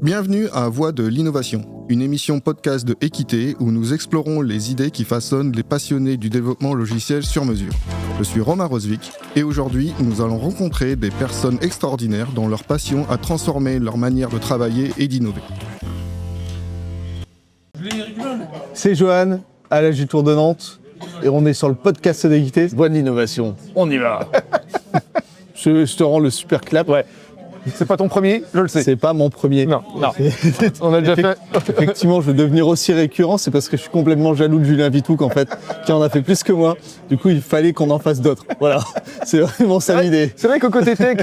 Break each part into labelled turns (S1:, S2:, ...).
S1: Bienvenue à Voix de l'innovation, une émission podcast de Équité où nous explorons les idées qui façonnent les passionnés du développement logiciel sur mesure. Je suis Romain Rosvik et aujourd'hui nous allons rencontrer des personnes extraordinaires dont leur passion a transformé leur manière de travailler et d'innover.
S2: C'est Johan, à l'Agile Tour de Nantes, et on est sur le podcast d'Équité, Voix de l'innovation. On y va. je te rends le super clap.
S3: Ouais. C'est pas ton premier, je le sais.
S2: C'est pas mon premier.
S3: Non. On a déjà fait.
S2: Effectivement, je vais devenir aussi récurrent, c'est parce que je suis complètement jaloux de Julien Vitouk, en fait, qui en a fait plus que moi. Du coup, il fallait qu'on en fasse d'autres. Voilà, c'est vraiment ça l'idée.
S3: C'est vrai qu'au côté tech,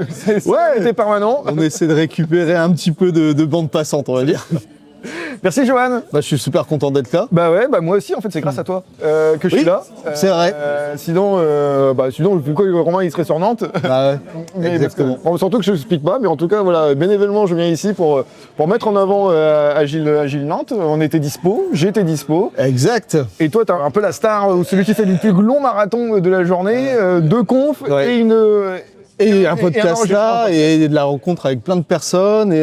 S3: c'était permanent.
S2: On essaie de récupérer un petit peu de bande passante, on va dire.
S3: Merci Johan.
S2: Je suis super content d'être là.
S3: Moi aussi en fait, c'est grâce à toi que je suis là.
S2: C'est vrai.
S3: Sinon, pourquoi Romain il serait sur Nantes?
S2: Ouais, exactement.
S3: Surtout que je ne explique pas, mais en tout cas, voilà, bénévolement, je viens ici pour mettre en avant Agile Nantes. On était dispo, j'étais dispo.
S2: Exact.
S3: Et toi, t'es un peu la star, ou celui qui fait le plus long marathon de la journée, deux confs
S2: et un podcast et de la rencontre avec plein de personnes,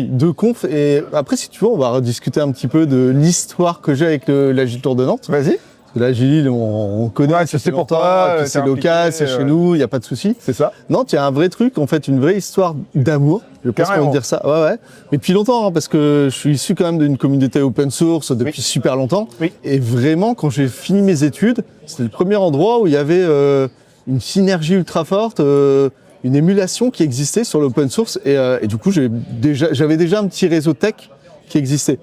S2: deux confs. Et après, si tu veux, on va rediscuter un petit peu de l'histoire que j'ai avec l'Agile Tour de Nantes.
S3: Vas-y.
S2: Parce que l'Agile, on connaît,
S3: c'est pour toi,
S2: c'est local, c'est chez nous, il n'y a pas de souci.
S3: C'est ça.
S2: Nantes, il y a un vrai truc, en fait, une vraie histoire d'amour. Je pense qu'on peut dire ça. Ouais. Mais depuis longtemps, parce que je suis issu quand même d'une communauté open source depuis super longtemps. Oui. Et vraiment, quand j'ai fini mes études, c'était le premier endroit où il y avait une synergie ultra forte, une émulation qui existait sur l'open source et du coup j'avais déjà un petit réseau tech qui existait.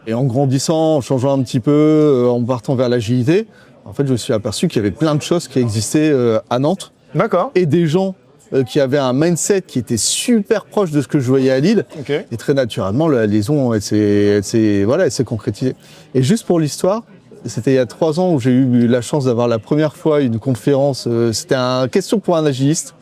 S2: Et en grandissant, en changeant un petit peu, en partant vers l'agilité, en fait je me suis aperçu qu'il y avait plein de choses qui existaient à Nantes.
S3: D'accord.
S2: Et des gens qui avaient un mindset qui était super proche de ce que je voyais à Lille. Okay. Et très naturellement la liaison elle s'est concrétisée. Et juste pour l'histoire, c'était il y a 3 ans où j'ai eu la chance d'avoir la première fois une conférence, c'était un question pour un agiliste.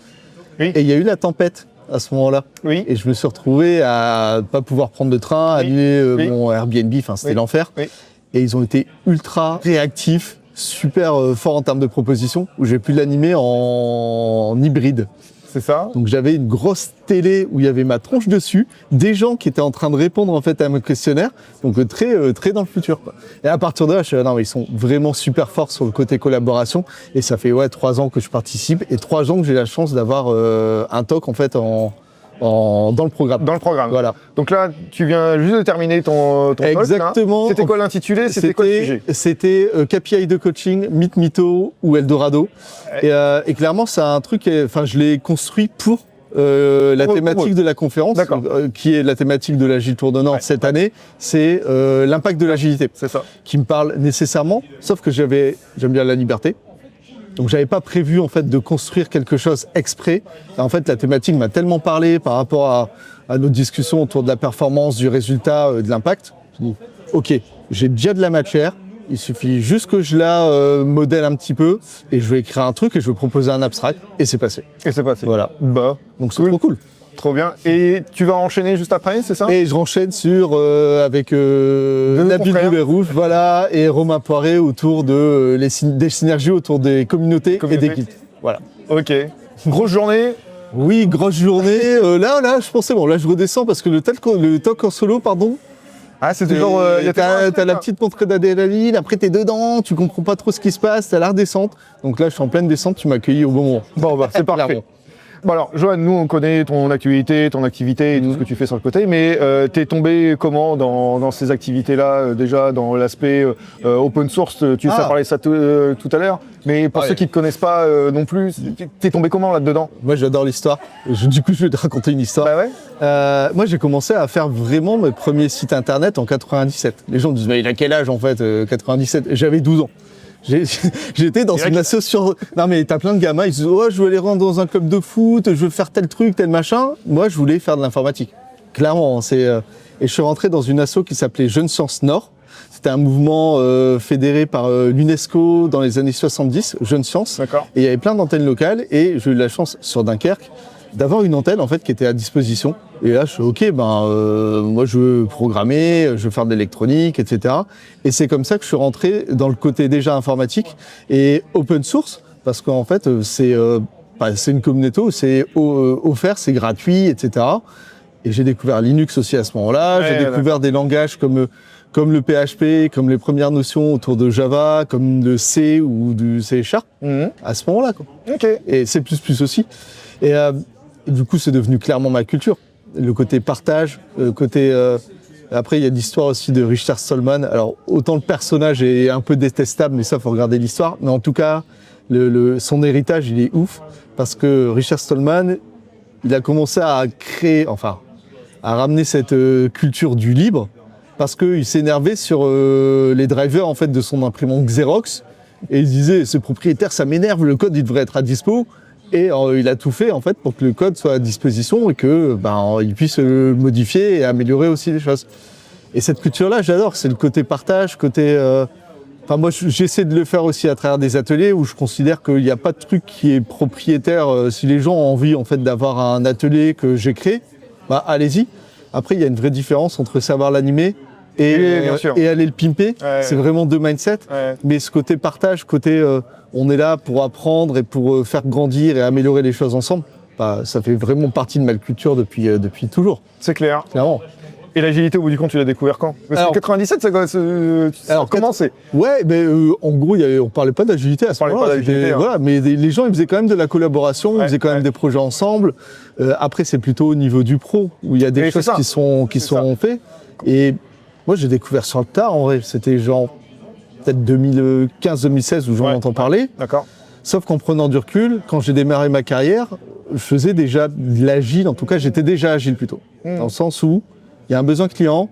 S2: Oui. Et il y a eu la tempête à ce moment-là. Oui. Et je me suis retrouvé à pas pouvoir prendre de train, annuler mon Airbnb, c'était l'enfer. Oui. Et ils ont été ultra réactifs, super forts en termes de propositions, où j'ai pu l'animer en hybride.
S3: C'est ça.
S2: Donc j'avais une grosse télé où il y avait ma tronche dessus, des gens qui étaient en train de répondre en fait à mon questionnaire, donc très dans le futur, quoi. Et à partir de là, je suis ils sont vraiment super forts sur le côté collaboration, et ça fait 3 ans que je participe et 3 ans que j'ai la chance d'avoir un talk en fait dans le programme.
S3: Dans le programme.
S2: Voilà.
S3: Donc là, tu viens juste de terminer ton
S2: Exactement.
S3: Talk. C'était quoi l'intitulé? C'était quoi le sujet?
S2: C'était KPI de coaching, Meet Mytho ou Eldorado. Et clairement, c'est un truc. Je l'ai construit pour la thématique de la conférence, qui est la thématique de l'Agile Tour de Nantes cette année. C'est l'impact de l'agilité. C'est ça. Qui me parle nécessairement. Sauf que j'aime bien la liberté. Donc j'avais pas prévu en fait de construire quelque chose exprès. En fait, la thématique m'a tellement parlé par rapport à nos discussions autour de la performance, du résultat, de l'impact. Je dis, ok, j'ai déjà de la matière. Il suffit juste que je la modèle un petit peu et je vais écrire un truc et je vais proposer un abstract et c'est passé. Voilà. Donc c'est trop cool.
S3: Trop bien. Et tu vas enchaîner juste après, c'est ça?
S2: Et je renchaîne avec Nabil Rouge, voilà, et Romain Poiré autour des synergies autour des communautés et d'équipes. Voilà.
S3: Ok. Grosse journée?
S2: Oui, grosse journée. Là, je pensais, là, je redescends parce que le talk en solo, pardon.
S3: Ah, c'est toujours.
S2: T'as la petite montée d'adrénaline, après t'es dedans, tu comprends pas trop ce qui se passe, t'as la redescente. Donc là, je suis en pleine descente, tu m'as accueilli au bon moment.
S3: Bon, c'est parfait. Bon alors, Johan, nous on connaît ton activité et tout ce que tu fais sur le côté, mais t'es tombé comment dans ces activités-là, déjà dans l'aspect open source, tu as parlé ça tout à l'heure, mais pour ceux qui ne te connaissent pas non plus, t'es tombé comment là-dedans?
S2: Moi j'adore l'histoire, du coup je vais te raconter une histoire. Moi j'ai commencé à faire vraiment mes premiers sites internet en 97. Les gens me disent mais il a quel âge en fait 97? J'avais 12 ans. J'étais dans une association. Non mais t'as plein de gamins, ils disent je veux aller rentrer dans un club de foot, je veux faire tel truc, tel machin. Moi je voulais faire de l'informatique. Clairement, et je suis rentré dans une asso qui s'appelait Jeunes Sciences Nord. C'était un mouvement fédéré par l'UNESCO dans les années 70, Jeunes Sciences. D'accord. Et il y avait plein d'antennes locales et j'ai eu la chance sur Dunkerque d'avoir une antenne en fait qui était à disposition. Et là, je suis ok, moi je veux programmer, je veux faire de l'électronique, etc. Et c'est comme ça que je suis rentré dans le côté déjà informatique et open source, parce qu'en fait c'est une communauté, c'est offert, c'est gratuit, etc. Et j'ai découvert Linux aussi à ce moment-là.
S3: Ouais,
S2: j'ai découvert des langages comme le PHP, comme les premières notions autour de Java, comme le C ou du C#, à ce moment-là, quoi.
S3: Ok.
S2: Et C++ aussi. Et du coup, c'est devenu clairement ma culture. Le côté partage, le côté... Après, il y a l'histoire aussi de Richard Stallman. Alors, autant le personnage est un peu détestable, mais ça, faut regarder l'histoire. Mais en tout cas, son héritage, il est ouf. Parce que Richard Stallman, il a commencé à créer, enfin, à ramener cette culture du libre, parce qu'il s'énervait sur les drivers en fait, de son imprimante Xerox. Et il disait, ce propriétaire, ça m'énerve, le code, il devrait être à dispo. Et il a tout fait en fait pour que le code soit à disposition et que il puisse le modifier et améliorer aussi les choses. Et cette culture-là, j'adore. C'est le côté partage, côté. Moi, j'essaie de le faire aussi à travers des ateliers où je considère qu'il n'y a pas de truc qui est propriétaire. Si les gens ont envie en fait d'avoir un atelier que j'ai créé, allez-y. Après, il y a une vraie différence entre savoir l'animer et aller le pimper.
S3: Ouais,
S2: c'est vraiment deux mindsets.
S3: Ouais.
S2: Mais ce côté partage, côté on est là pour apprendre et pour faire grandir et améliorer les choses ensemble, ça fait vraiment partie de ma culture depuis toujours.
S3: C'est clair.
S2: Clairement.
S3: Et l'agilité, au bout du compte, tu l'as découvert quand? Parce que 97, ça a commencé.
S2: Ouais, mais en gros, on parlait pas d'agilité à ce moment-là. Voilà, mais les gens, ils faisaient quand même de la collaboration, ils faisaient quand même des projets ensemble. Après, c'est plutôt au niveau du pro, où il y a des choses qui sont faites. Et moi, j'ai découvert sur le tard, en vrai. C'était genre peut-être 2015-2016 où j'en entends parler.
S3: D'accord.
S2: Sauf qu'en prenant du recul, quand j'ai démarré ma carrière, je faisais déjà de l'agile. En tout cas, j'étais déjà agile plutôt. Dans le sens où il y a un besoin client,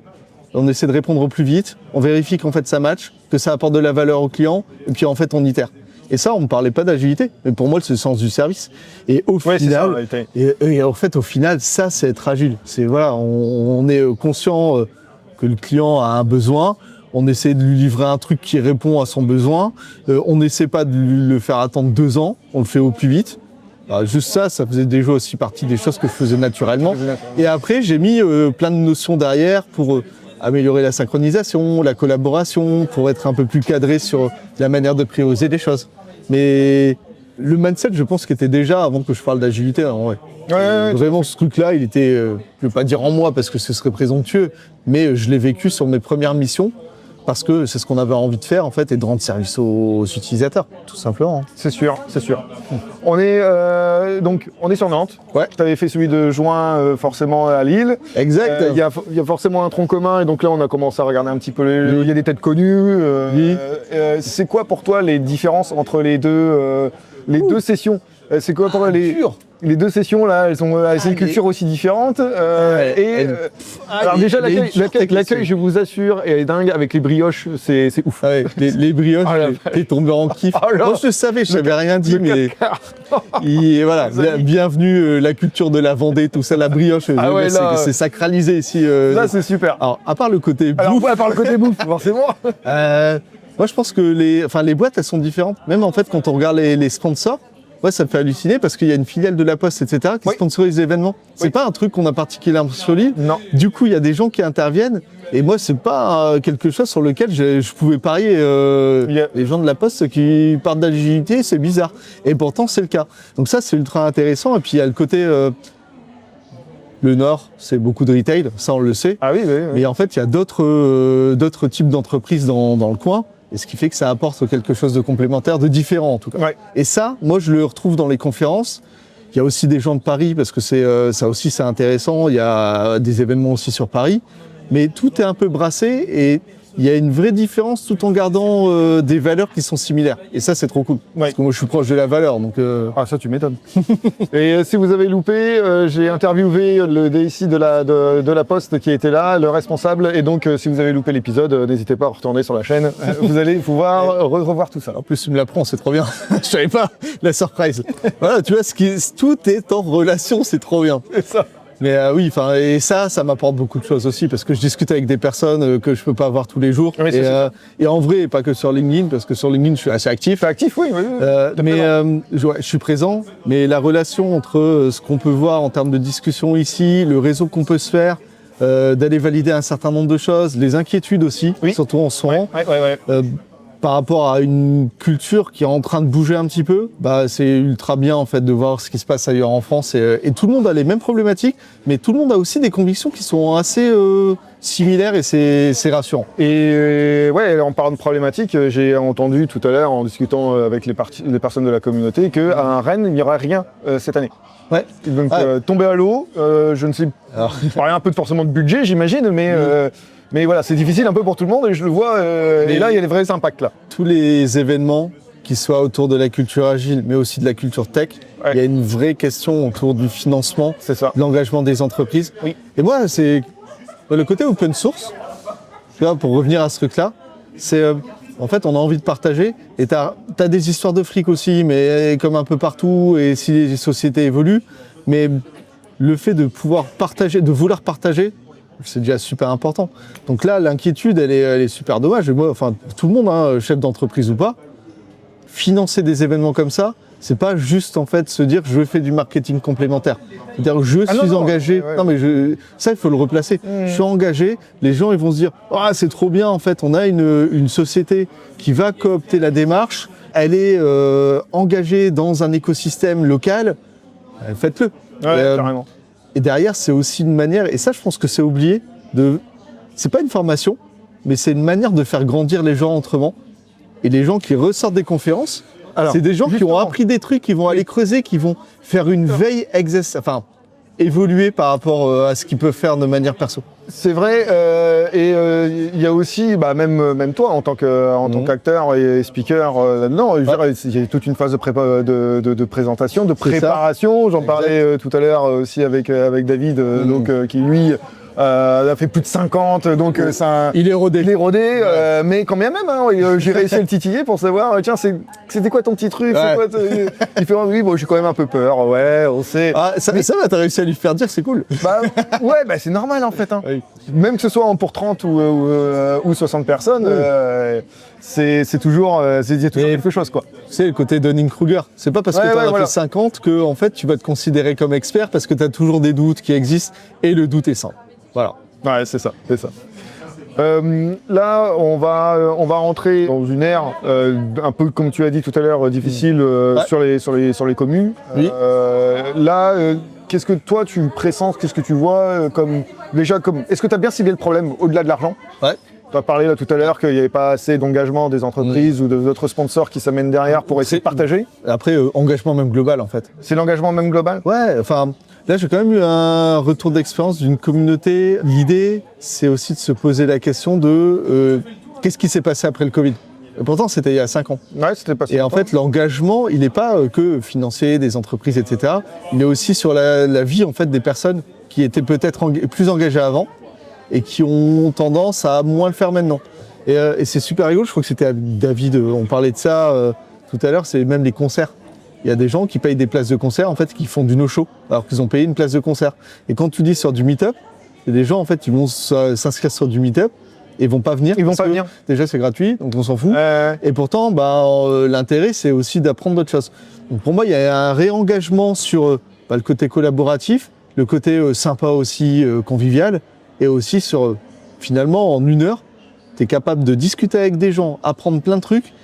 S2: on essaie de répondre au plus vite, on vérifie qu'en fait ça match, que ça apporte de la valeur au client, et puis en fait on itère. Et ça, on ne me parlait pas d'agilité, mais pour moi c'est le sens du service. Et au final, en fait, au final, ça c'est être agile. C'est voilà, on est conscient que le client a un besoin, on essaie de lui livrer un truc qui répond à son besoin, on n'essaie pas de le faire attendre 2 ans, on le fait au plus vite. Juste ça faisait déjà aussi partie des choses que je faisais naturellement. Et après, j'ai mis plein de notions derrière pour améliorer la synchronisation, la collaboration, pour être un peu plus cadré sur la manière de prioriser les choses. Mais le mindset, je pense qu'il était déjà avant que je parle d'agilité. En vrai. Vraiment, ce truc-là, il était, je ne vais pas dire en moi parce que ce serait présomptueux, mais je l'ai vécu sur mes premières missions. Parce que c'est ce qu'on avait envie de faire en fait et de rendre service aux utilisateurs, tout simplement.
S3: C'est sûr, c'est sûr. On est sur Nantes.
S2: Ouais.
S3: Tu avais fait celui de juin forcément à Lille.
S2: Exact.
S3: Il y a forcément un tronc commun et donc là on a commencé à regarder un petit peu. Il y a des têtes connues. C'est quoi pour toi les différences entre les deux sessions? C'est quoi pour les deux sessions là, elles ont une culture aussi différente. Alors déjà l'accueil, je vous assure, est dingue avec les brioches, c'est ouf.
S2: Les brioches, t'es tombé en kiff. Moi je le savais, je n'avais rien dit, mais voilà, bienvenue la culture de la Vendée, tout ça, la brioche, c'est sacralisé ici.
S3: Là c'est super.
S2: Alors à part le côté bouffe.
S3: Alors à part le côté bouffe, forcément.
S2: Moi je pense que les boîtes elles sont différentes. Même en fait quand on regarde les sponsors. Ouais, ça me fait halluciner parce qu'il y a une filiale de la Poste, etc., qui sponsorise les événements. C'est pas un truc qu'on a particulièrement sur l'île.
S3: Non.
S2: Du coup, il y a des gens qui interviennent. Et moi, c'est pas quelque chose sur lequel je pouvais parier. Les gens de la Poste qui parlent d'agilité, c'est bizarre. Et pourtant, c'est le cas. Donc ça, c'est ultra intéressant. Et puis, il y a le côté... le Nord, c'est beaucoup de retail. Ça, on le sait.
S3: Ah oui.
S2: Mais en fait, il y a d'autres types d'entreprises dans le coin. Et ce qui fait que ça apporte quelque chose de complémentaire, de différent en tout cas. Ouais. Et ça, moi je le retrouve dans les conférences. Il y a aussi des gens de Paris parce que ça aussi c'est intéressant. Il y a des événements aussi sur Paris. Mais tout est un peu brassé et il y a une vraie différence tout en gardant des valeurs qui sont similaires. Et ça, c'est trop cool. Ouais. Parce que moi, je suis proche de la valeur. Donc
S3: Ah, ça, tu m'étonnes. Et si vous avez loupé, j'ai interviewé le DSI de la Poste qui était là, le responsable. Et donc, si vous avez loupé l'épisode, n'hésitez pas à retourner sur la chaîne. Vous allez pouvoir revoir tout ça.
S2: En plus, tu me l'apprends, c'est trop bien. Je savais pas la surprise. Voilà, tu vois, tout est en relation, c'est trop bien.
S3: C'est ça.
S2: Mais oui, et ça m'apporte beaucoup de choses aussi parce que je discute avec des personnes que je peux pas voir tous les jours. Oui, et en vrai, pas que sur LinkedIn, parce que sur LinkedIn, je suis assez actif.
S3: T'es actif, oui.
S2: Je suis présent, mais la relation entre ce qu'on peut voir en termes de discussion ici, le réseau qu'on peut se faire, d'aller valider un certain nombre de choses, les inquiétudes aussi, surtout en ce moment. par rapport à une culture qui est en train de bouger un petit peu, bah, c'est ultra bien en fait de voir ce qui se passe ailleurs en France et tout le monde a les mêmes problématiques, mais tout le monde a aussi des convictions qui sont assez similaires et c'est rassurant.
S3: Et ouais, en parlant de problématiques, j'ai entendu tout à l'heure en discutant avec les personnes de la communauté qu'à Rennes, il n'y aura rien cette année.
S2: Ouais.
S3: Donc tomber à l'eau, je ne sais pas, un peu de forcément de budget j'imagine, mais voilà, c'est difficile un peu pour tout le monde et je le vois, et là il y a des vrais impacts là.
S2: Tous les événements, qui soient autour de la culture agile, mais aussi de la culture tech, il y a une vraie question autour du financement, de l'engagement des entreprises.
S3: Oui.
S2: Et moi, c'est le côté open source, tu vois, pour revenir à ce truc-là, c'est en fait, on a envie de partager et t'as des histoires de fric aussi, mais comme un peu partout et si les sociétés évoluent, mais le fait de pouvoir partager, de vouloir partager, c'est déjà super important. Donc là, l'inquiétude, elle est super dommage. Et moi, enfin, tout le monde, hein, chef d'entreprise ou pas, financer des événements comme ça, c'est pas juste en fait se dire je fais du marketing complémentaire. C'est-à-dire je suis engagé. Ouais. Non mais ça il faut le replacer. Je suis engagé. Les gens ils vont se dire c'est trop bien en fait. On a une société qui va coopter la démarche. Elle est engagée dans un écosystème local. Faites-le.
S3: Ouais, carrément.
S2: Et derrière c'est aussi une manière. Et ça je pense que c'est oublié. C'est pas une formation, mais c'est une manière de faire grandir les gens autrement. Et les gens qui ressortent des conférences. C'est des gens qui ont appris des trucs, qui vont aller creuser, qui vont faire une veille évoluer par rapport à ce qu'ils peuvent faire de manière perso.
S3: C'est vrai, et il y a aussi, même toi en tant qu'acteur et speaker là-dedans, il y a toute une phase de présentation, de préparation. J'en parlais tout à l'heure aussi avec David, qui lui a fait plus de 50, donc
S2: il est rodé.
S3: Mais quand bien même, j'ai réussi à le titiller pour savoir, tiens, c'était quoi ton petit truc, c'est quoi il fait oui, bon, j'ai quand même un peu peur, ouais, on sait.
S2: Ça t'as réussi à lui faire dire, c'est cool.
S3: C'est normal en fait. Hein.
S2: Oui.
S3: Même que ce soit pour 30 ou 60 personnes, c'est toujours quelque chose, quoi.
S2: C'est le côté Dunning-Kruger. C'est pas parce que t'en as fait 50 que en fait, tu vas te considérer comme expert parce que t'as toujours des doutes qui existent et le doute est sain. Voilà.
S3: Ouais, c'est ça. Là, on va rentrer dans une ère un peu comme tu as dit tout à l'heure difficile sur les communes.
S2: Oui.
S3: Qu'est-ce que toi tu pressenses, qu'est-ce que tu vois est-ce que tu as bien ciblé le problème au-delà de l'argent?
S2: Ouais.
S3: Tu as parlé là tout à l'heure qu'il n'y avait pas assez d'engagement des entreprises ou d'autres sponsors qui s'amènent derrière pour essayer de partager.
S2: Après, engagement même global en fait.
S3: C'est l'engagement même global?
S2: Ouais, enfin. Là, j'ai quand même eu un retour d'expérience d'une communauté. L'idée, c'est aussi de se poser la question de qu'est-ce qui s'est passé après le Covid. Et pourtant, c'était il y a 5 ans.
S3: Ouais, c'était pas.
S2: Et en fait, l'engagement, il n'est pas que financier, des entreprises, etc. Il est aussi sur la vie en fait des personnes qui étaient peut-être plus engagées avant et qui ont tendance à moins le faire maintenant. Et c'est super rigolo. Je crois que c'était avec David. On parlait de ça tout à l'heure. C'est même les concerts. Il y a des gens qui payent des places de concert, en fait, qui font du no-show, alors qu'ils ont payé une place de concert. Et quand tu dis sur du meet-up, il y a des gens, en fait, qui vont s'inscrire sur du meet-up et vont pas venir.
S3: Ils vont pas venir.
S2: Déjà, c'est gratuit, donc on s'en fout. Et pourtant, l'intérêt, c'est aussi d'apprendre d'autres choses. Donc pour moi, il y a un réengagement sur le côté collaboratif, le côté sympa aussi, convivial, et aussi sur, finalement, en 1 heure, tu es capable de discuter avec des gens, apprendre plein de trucs.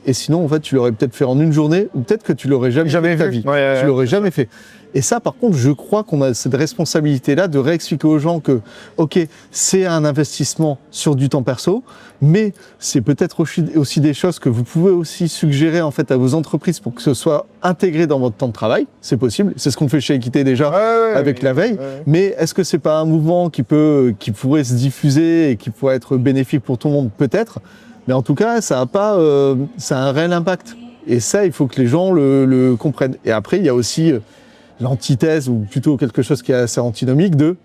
S2: Et sinon, en fait, tu l'aurais peut-être fait en 1 journée, ou peut-être que tu l'aurais jamais fait de ta vie. Tu l'aurais jamais fait. Et ça, par contre, je crois qu'on a cette responsabilité-là de réexpliquer aux gens que, ok, c'est un investissement sur du temps perso, mais c'est peut-être aussi des choses que vous pouvez aussi suggérer en fait à vos entreprises pour que ce soit intégré dans votre temps de travail. C'est possible. C'est ce qu'on fait chez Équité déjà avec la veille. Mais est-ce que c'est pas un mouvement qui pourrait se diffuser et qui pourrait être bénéfique pour tout le monde? Peut-être. Mais en tout cas, ça a un réel impact. Et ça, il faut que les gens le comprennent. Et après, il y a aussi l'antithèse, ou plutôt quelque chose qui est assez antinomique, de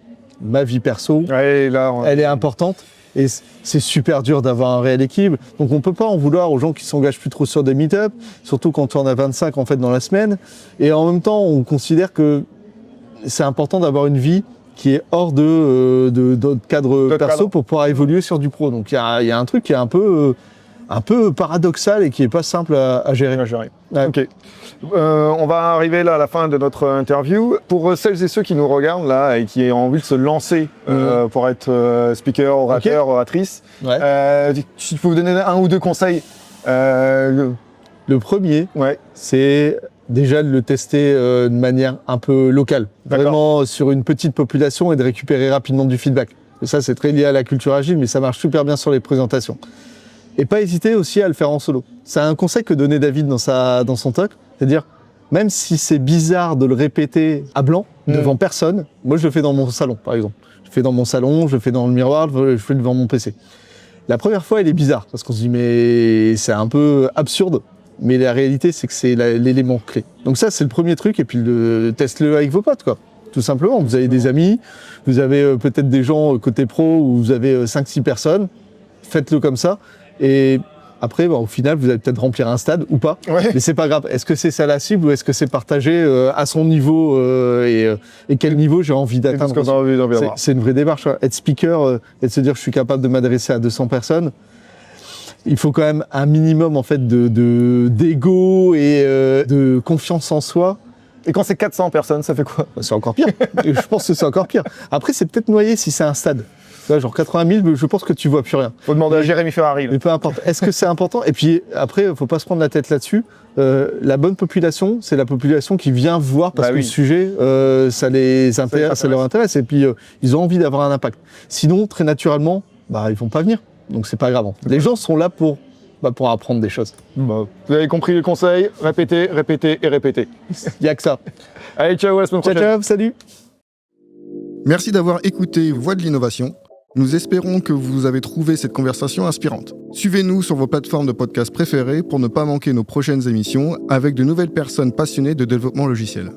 S2: ma vie perso, elle est importante. Et c'est super dur d'avoir un réel équilibre. Donc on peut pas en vouloir aux gens qui s'engagent plus trop sur des meet-up, surtout quand on a 25 en fait dans la semaine. Et en même temps, on considère que c'est important d'avoir une vie qui est hors de cadre perso pour pouvoir évoluer sur du pro. Donc il y a un truc qui est un peu paradoxal et qui est pas simple à gérer.
S3: Ouais. Ok. On va arriver là à la fin de notre interview. Pour celles et ceux qui nous regardent là et qui ont envie de se lancer pour être speaker, orateur, oratrice, si tu peux vous donner 1 ou 2 conseils
S2: Le premier,
S3: Ouais.
S2: c'est déjà de le tester de manière un peu locale,
S3: D'accord.
S2: vraiment sur une petite population et de récupérer rapidement du feedback. Et ça, c'est très lié à la culture agile, mais ça marche super bien sur les présentations. Et pas hésiter aussi à le faire en solo. C'est un conseil que donnait David dans son talk, c'est-à-dire, même si c'est bizarre de le répéter à blanc, devant personne, moi je le fais dans mon salon, par exemple. Je le fais dans mon salon, je le fais dans le miroir, je le fais devant mon PC. La première fois, elle est bizarre, parce qu'on se dit, mais c'est un peu absurde. Mais la réalité, c'est que c'est l'élément clé. Donc ça, c'est le premier truc, et puis teste-le avec vos potes, quoi. Tout simplement, vous avez des amis, vous avez peut-être des gens côté pro où vous avez 5-6 personnes, faites-le comme ça, et après, au final, vous allez peut-être remplir un stade ou pas, mais c'est pas grave. Est-ce que c'est ça la cible ou est-ce que c'est partagé à son niveau et quel niveau j'ai envie d'atteindre? C'est une vraie démarche, hein. Être speaker et de se dire je suis capable de m'adresser à 200 personnes, il faut quand même un minimum en fait d'ego et de confiance en soi.
S3: Et quand c'est 400 personnes, ça fait quoi?
S2: C'est encore pire. Je pense que c'est encore pire. Après, c'est peut-être noyé si c'est un stade. Tu vois, genre 80 000, je pense que tu vois plus rien.
S3: Faut demander à Jérémy Ferrari. Là.
S2: Mais peu importe. Est-ce que c'est important? Et puis après, faut pas se prendre la tête là-dessus. La bonne population, c'est la population qui vient voir parce que le sujet, ça les intéresse, ça leur intéresse. Et puis, ils ont envie d'avoir un impact. Sinon, très naturellement, ils vont pas venir. Donc c'est pas grave. Les gens sont là pour apprendre des choses.
S3: Vous avez compris le conseil, répétez, répétez et répétez.
S2: Il y a que ça.
S3: Allez, ciao, à la semaine prochaine.
S2: Ciao, salut.
S1: Merci d'avoir écouté Voix de l'innovation. Nous espérons que vous avez trouvé cette conversation inspirante. Suivez-nous sur vos plateformes de podcast préférées pour ne pas manquer nos prochaines émissions avec de nouvelles personnes passionnées de développement logiciel.